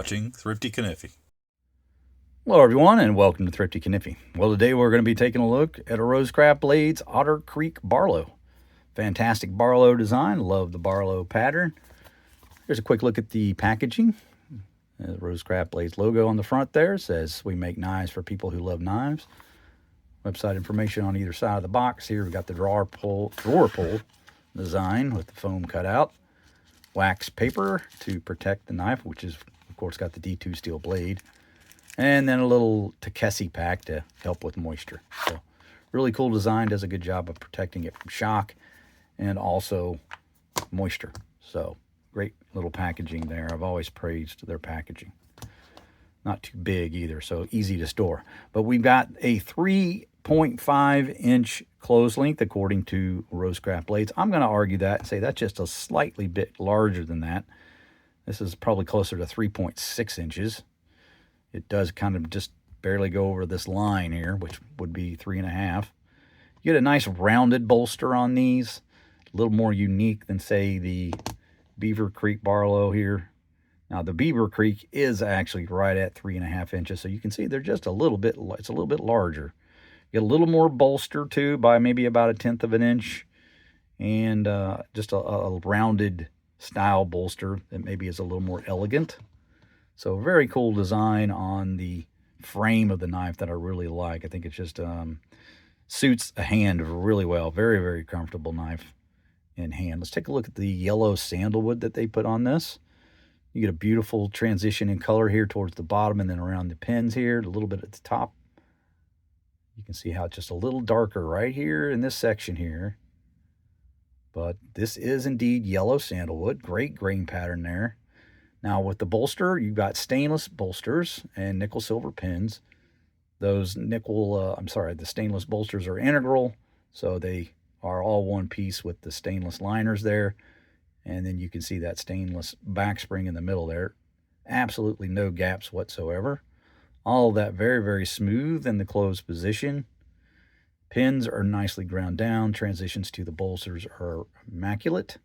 watching Thrifty Kaniffy. Hello everyone and welcome to Thrifty Kaniffy. Well, today we're going to be taking a look at a RoseCraft Blades Otter Creek Barlow. Fantastic Barlow design. Love the Barlow pattern. Here's a quick look at the packaging. The RoseCraft Blades logo on the front there says we make knives for people who love knives. Website information on either side of the box. Here we've got the drawer pull design with the foam cutout. Wax paper to protect the knife, which is of course got the D2 steel blade. And then a little Takesi pack to help with moisture. So really cool design, does a good job of protecting it from shock and also moisture. So great little packaging there. I've always praised their packaging. Not too big either, so easy to store. But we've got a 3.5-inch close length according to RoseCraft Blades. I'm going to argue that and say that's just a slightly bit larger than that. This is probably closer to 3.6 inches. It does kind of just barely go over this line here, which would be 3.5. You get a nice rounded bolster on these. A little more unique than, say, the Beaver Creek Barlow here. Now, the Beaver Creek is actually right at 3.5 inches, so you can see they're just a little bit, it's a little bit larger. You get a little more bolster, too, by maybe about 1/10 of an inch. And just a rounded style bolster that maybe is a little more elegant. So very cool design on the frame of the knife that I really like. I think it just suits a hand really well. Very, very comfortable knife in hand. Let's take a look at the yellow sandalwood that they put on this. You get a beautiful transition in color here towards the bottom and then around the pins here, a little bit at the top. You can see how it's just a little darker right here in this section here. But this is indeed yellow sandalwood. Great grain pattern there. Now with the bolster, you've got stainless bolsters and nickel silver pins. Those the stainless bolsters are integral, so they are all one piece with the stainless liners there. And then you can see that stainless back spring in the middle there. Absolutely no gaps whatsoever. All of that very, very smooth in the closed position. Pins are nicely ground down. Transitions to the bolsters are immaculate.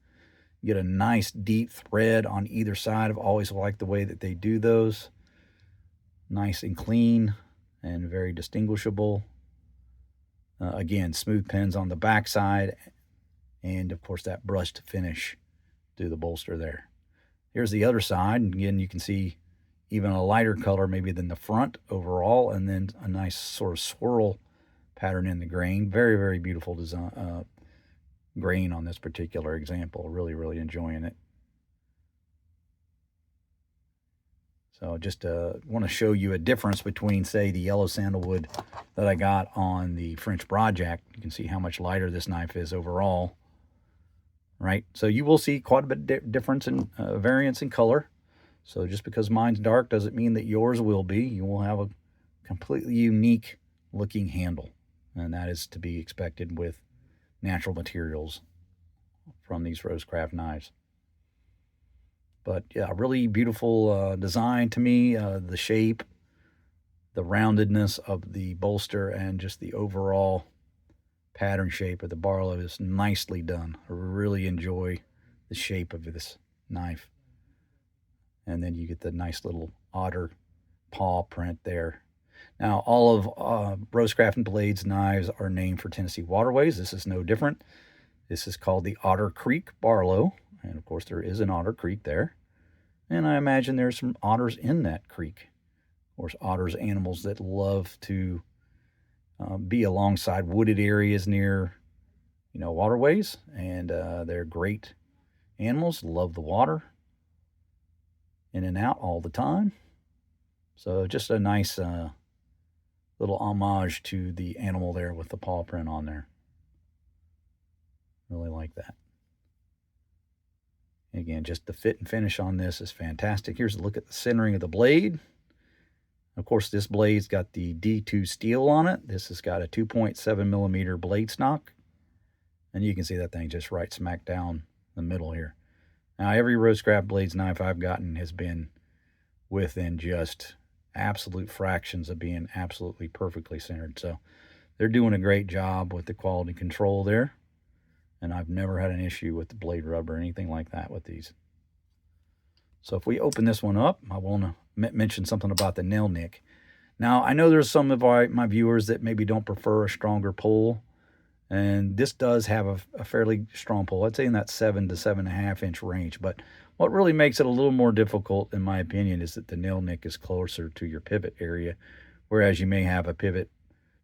You get a nice deep thread on either side. I've always liked the way that they do those. Nice and clean and very distinguishable. Again, smooth pins on the back side. And, of course, that brushed finish through the bolster there. Here's the other side. And, again, you can see even a lighter color maybe than the front overall. And then a nice sort of swirl pattern in the grain. Very, very beautiful design. Grain on this particular example. Really, really enjoying it. So just want to show you a difference between, say, the yellow sandalwood that I got on the French Project. You can see how much lighter this knife is overall. Right? So you will see quite a bit difference in variance in color. So just because mine's dark doesn't mean that yours will be. You will have a completely unique looking handle. And that is to be expected with natural materials from these RoseCraft knives. But yeah, really beautiful design to me. The shape, the roundedness of the bolster, and just the overall pattern shape of the Barlow is nicely done. I really enjoy the shape of this knife. And then you get the nice little otter paw print there. Now, all of RoseCraft and Blades knives are named for Tennessee waterways. This is no different. This is called the Otter Creek Barlow. And, of course, there is an Otter Creek there. And I imagine there's some otters in that creek. Of course, otters, animals that love to be alongside wooded areas near, waterways. And they're great animals, love the water. In and out all the time. So just a nice little homage to the animal there with the paw print on there. Really like that. Again, just the fit and finish on this is fantastic. Here's a look at the centering of the blade. Of course, this blade's got the D2 steel on it. This has got a 2.7 millimeter blade stock. And you can see that thing just right smack down the middle here. Now, every RoseCraft Blades knife I've gotten has been within just absolute fractions of being absolutely perfectly centered. So they're doing a great job with the quality control there. And I've never had an issue with the blade rub or anything like that with these. So if we open this one up, I want to mention something about the nail nick. Now, I know there's some of my viewers that maybe don't prefer a stronger pull, and this does have a fairly strong pull. I'd say in that 7 to 7.5 inch range. But what really makes it a little more difficult, in my opinion, is that the nail nick is closer to your pivot area, whereas you may have a pivot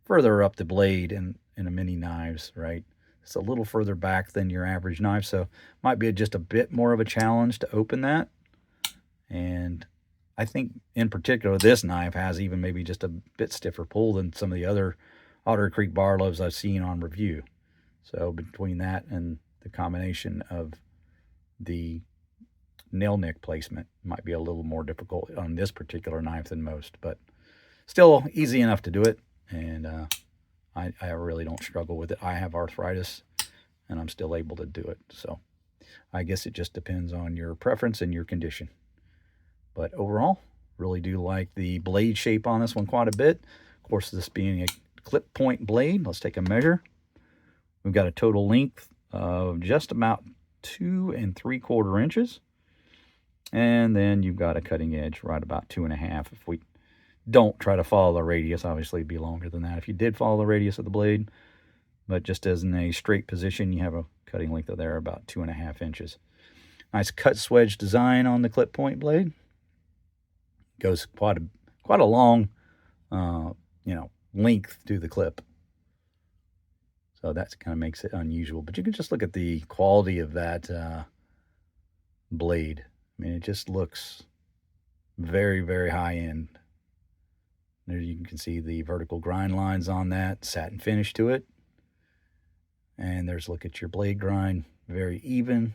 further up the blade in a mini knives, right? It's a little further back than your average knife, so might be just a bit more of a challenge to open that. And I think in particular this knife has even maybe just a bit stiffer pull than some of the other Otter Creek Barlows I've seen on review. So between that and the combination of the nail nick placement, might be a little more difficult on this particular knife than most, but still easy enough to do it. And I really don't struggle with it. I have arthritis and I'm still able to do it. So I guess it just depends on your preference and your condition. But overall, really do like the blade shape on this one quite a bit. Of course, this being a clip point blade, let's take a measure. We've got a total length of just about 2 3/4 inches. And then you've got a cutting edge right about 2.5. If we don't try to follow the radius, obviously it'd be longer than that if you did follow the radius of the blade. But just as in a straight position, you have a cutting length of there about 2.5 inches. Nice cut swedge design on the clip point blade. Goes quite a long, length to the clip. So that kind of makes it unusual. But you can just look at the quality of that blade. I mean, it just looks very, very high end. There you can see the vertical grind lines on that, satin finish to it. And there's a look at your blade grind, very even.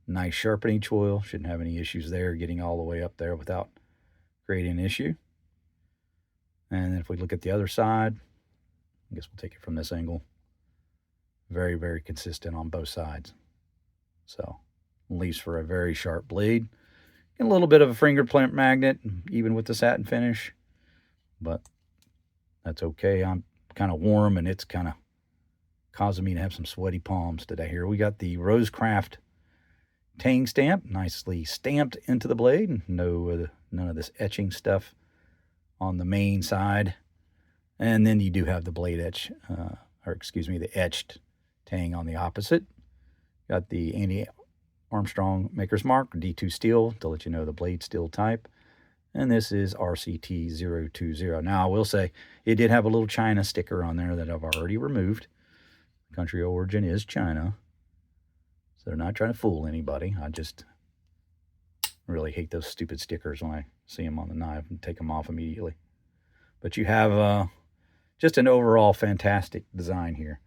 Nice sharpening choil, shouldn't have any issues there getting all the way up there without creating an issue. And then if we look at the other side, I guess we'll take it from this angle. Very, very consistent on both sides. So leaves for a very sharp blade. And a little bit of a fingerprint magnet, even with the satin finish. But that's okay. I'm kind of warm and it's kind of causing me to have some sweaty palms today here. We got the RoseCraft Tang stamp, nicely stamped into the blade. None of this etching stuff on the main side. And then you do have the blade etch, the etched Tang on the opposite. Got the Andy Armstrong Maker's Mark, D2 steel, to let you know the blade steel type. And this is RCT020. Now, I will say, it did have a little China sticker on there that I've already removed. Country origin is China. So they're not trying to fool anybody. I just really hate those stupid stickers when I see them on the knife and take them off immediately. But you have just an overall fantastic design here.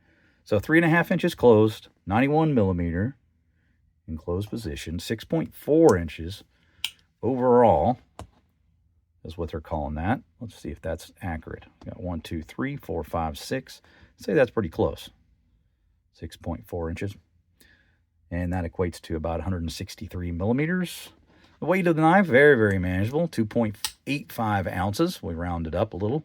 So 3.5 inches closed, 91 millimeter in closed position, 6.4 inches overall is what they're calling that. Let's see if that's accurate. We got 1, 2, 3, 4, 5, 6. Say that's pretty close. 6.4 inches. And that equates to about 163 millimeters. The weight of the knife, very, very manageable. 2.85 ounces. We rounded up a little.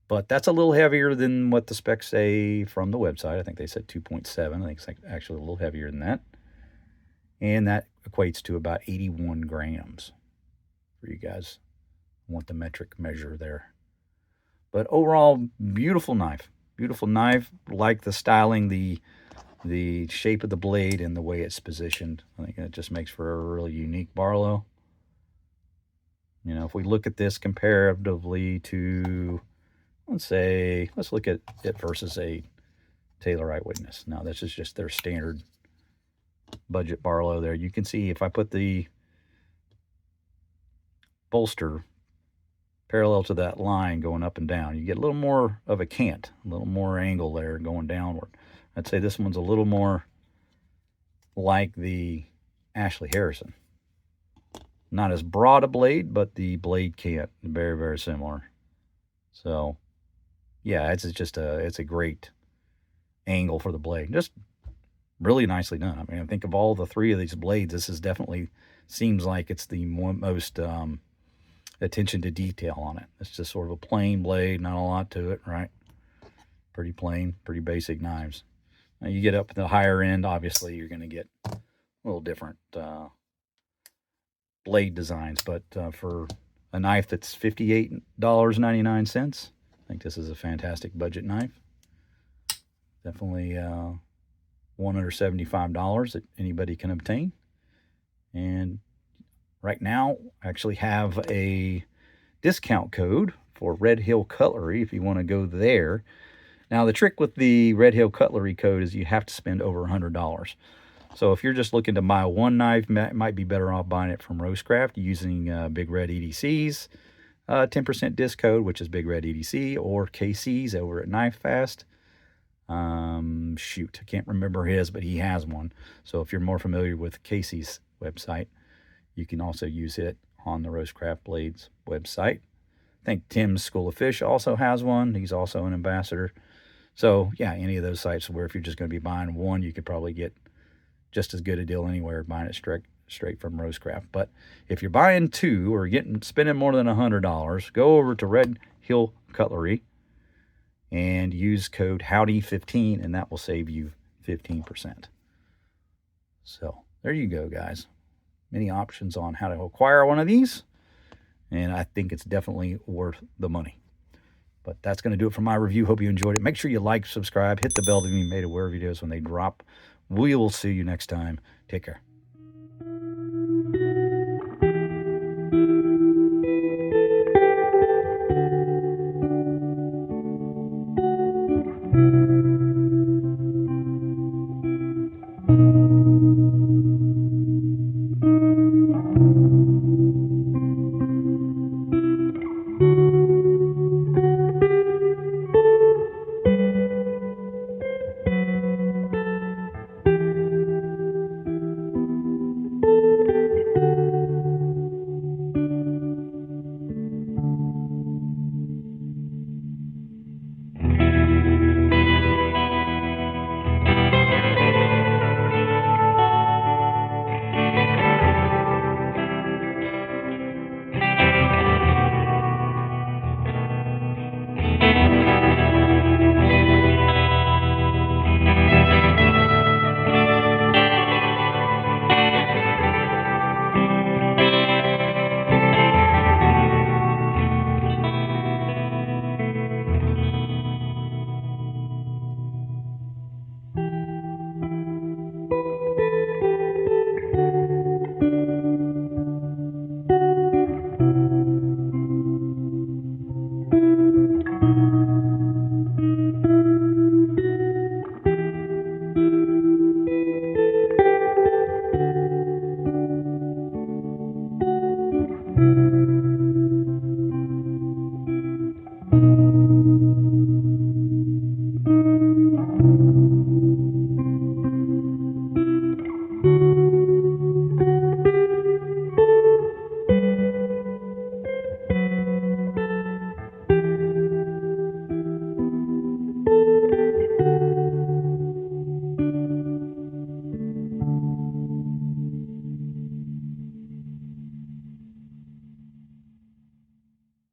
But that's a little heavier than what the specs say from the website. I think they said 2.7. I think it's actually a little heavier than that. And that equates to about 81 grams for you guys who want the metric measure there. But overall, beautiful knife. Beautiful knife. Like the styling, the shape of the blade and the way it's positioned. I think it just makes for a really unique Barlow. You know, if we look at this comparatively to, let's look at it versus a Taylor Eyewitness. Now, this is just their standard budget Barlow there. You can see if I put the bolster parallel to that line going up and down, you get a little more of a cant, a little more angle there going downward. I'd say this one's a little more like the Ashley Harrison. Not as broad a blade, but the blade cant, very, very similar. So, yeah, it's a great angle for the blade. Just really nicely done. I mean, I think of all the three of these blades, this is definitely seems like it's the most attention to detail on it. It's just sort of a plain blade, not a lot to it, right? Pretty plain, pretty basic knives. Now you get up to the higher end, obviously you're going to get a little different blade designs. But for a knife that's $58.99, I think this is a fantastic budget knife. Definitely $175 that anybody can obtain. And right now, I actually have a discount code for Red Hill Cutlery if you want to go there. Now, the trick with the Red Hill Cutlery code is you have to spend over $100. So if you're just looking to buy one knife, might be better off buying it from RoseCraft using Big Red EDC's 10% disc code, which is Big Red EDC, or KC's over at Knife Fast. Shoot, I can't remember his, but he has one. So if you're more familiar with Casey's website, you can also use it on the RoseCraft Blades website. I think Tim's School of Fish also has one. He's also an ambassador. So yeah, any of those sites where if you're just going to be buying one, you could probably get just as good a deal anywhere buying it straight from RoseCraft. But if you're buying two or spending more than $100, go over to Red Hill Cutlery and use code Howdy15, and that will save you 15%. So there you go, guys. Many options on how to acquire one of these, and I think it's definitely worth the money. But that's going to do it for my review. Hope you enjoyed it. Make sure you like, subscribe, hit the bell to be made aware of videos when they drop. We will see you next time. Take care.